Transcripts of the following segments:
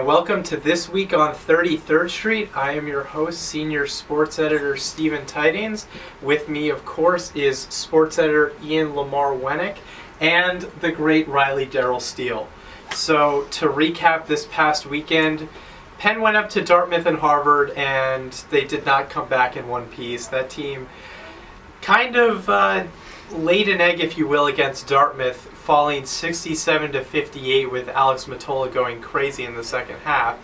and welcome to This Week on 33rd Street. I am your host, Senior Sports Editor Stephen Tidings. With me, of course, is Sports Editor Ian Lamar Wennick and the great Riley Darrell Steele. So, to recap this past weekend, Penn went up to Dartmouth and Harvard, and they did not come back in one piece. That team kind of laid an egg, if you will, against Dartmouth, falling 67-58 with Alex Matola going crazy in the second half.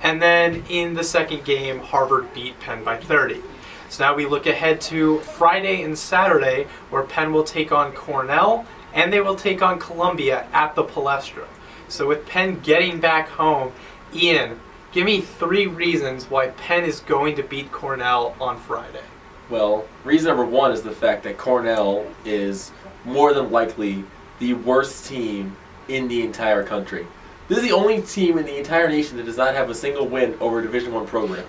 And then in the second game, Harvard beat Penn by 30. So now we look ahead to Friday and Saturday, where Penn will take on Cornell, and they will take on Columbia at the Palestra. So with Penn getting back home, Ian, give me 3 reasons why Penn is going to beat Cornell on Friday. Well, reason number 1 is the fact that Cornell is more than likely the worst team in the entire country. This is the only team in the entire nation that does not have a single win over a Division I program.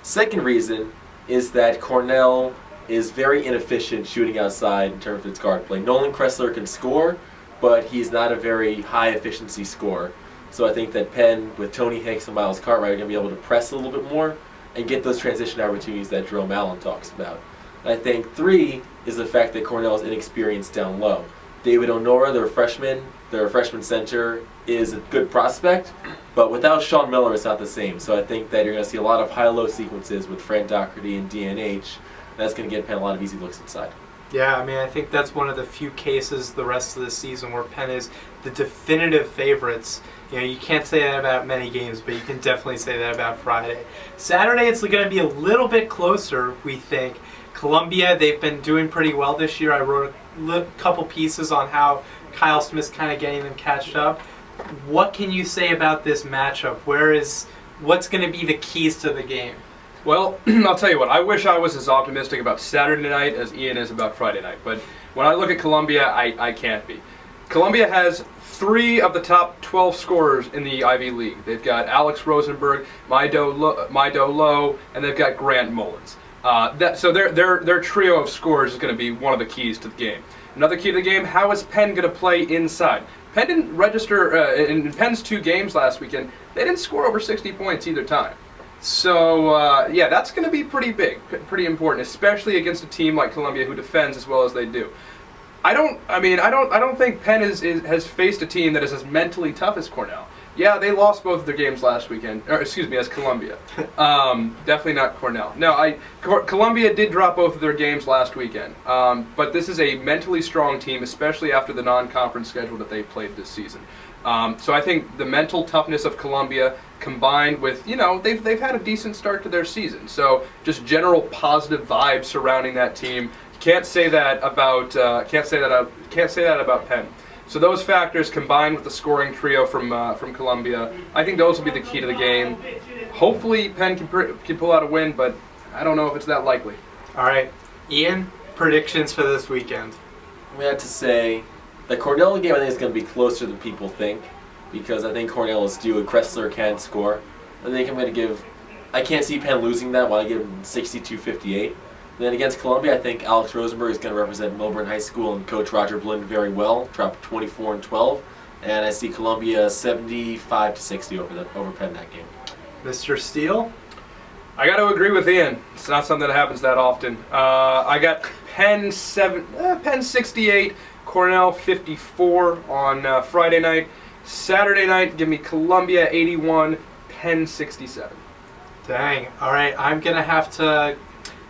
Second reason is that Cornell is very inefficient shooting outside in terms of its guard play. Nolan Kressler can score, but he's not a very high efficiency scorer. So I think that Penn, with Tony Hicks and Miles Cartwright, are going to be able to press a little bit more and get those transition opportunities that Jerome Allen talks about. And I think 3 is the fact that Cornell is inexperienced down low. David Onora, their freshman center, is a good prospect, but without Sean Miller, it's not the same. So I think that you're going to see a lot of high-low sequences with Fran Doherty and DNH. That's going to get Penn a lot of easy looks inside. Yeah, I think that's one of the few cases the rest of the season where Penn is the definitive favorites. You can't say that about many games, but you can definitely say that about Friday. Saturday, it's going to be a little bit closer, we think. Columbia, they've been doing pretty well this year. I wrote a couple pieces on how Kyle Smith's kind of getting them catched up. What can you say about this matchup? What's going to be the keys to the game? Well, I'll tell you what, I wish I was as optimistic about Saturday night as Ian is about Friday night. But when I look at Columbia, I can't be. Columbia has 3 of the top 12 scorers in the Ivy League. They've got Alex Rosenberg, Maido Lowe, and they've got Grant Mullins. So their trio of scorers is going to be one of the keys to the game. Another key to the game, how is Penn going to play inside? Penn didn't register, in Penn's 2 games last weekend, they didn't score over 60 points either time. So, that's going to be pretty big, pretty important, especially against a team like Columbia who defends as well as they do. I don't think Penn has faced a team that is as mentally tough as Cornell. Yeah, they lost both of their games last weekend, as Columbia. Definitely not Cornell. No, Columbia did drop both of their games last weekend. But this is a mentally strong team, especially after the non-conference schedule that they played this season. So I think the mental toughness of Columbia combined with, they've had a decent start to their season. So just general positive vibes surrounding that team. Can't say that about Penn. So those factors combined with the scoring trio from Columbia, I think those will be the key to the game. Hopefully Penn can pull out a win, but I don't know if it's that likely. All right, Ian, predictions for this weekend. We have to say the Cornell game I think is going to be closer than people think, because I think Cornell is due and Kressler can score. I can't see Penn losing that while I give them 62-58. Then against Columbia, I think Alex Rosenberg is going to represent Milburn High School and Coach Roger Blind very well, drop 24-12, and I see Columbia 75-60 over Penn that game. Mr. Steele? I got to agree with Ian. It's not something that happens that often. I got Penn 68, Cornell 54 on Friday night. Saturday night, give me Columbia 81, Penn 67. Dang. All right, I'm going to have to...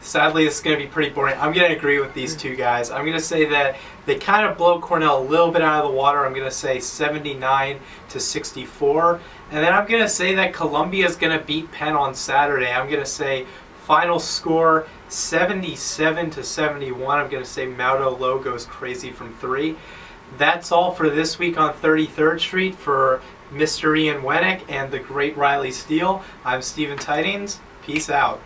Sadly, this is going to be pretty boring. I'm going to agree with these 2 guys. I'm going to say that they kind of blow Cornell a little bit out of the water. I'm going to say 79-64. And then I'm going to say that Columbia is going to beat Penn on Saturday. I'm going to say final score 77-71. I'm going to say Maido Lowe goes crazy from 3. That's all for this week on 33rd Street. For Mr. Ian Wennick and the great Riley Steele, I'm Stephen Tidings. Peace out.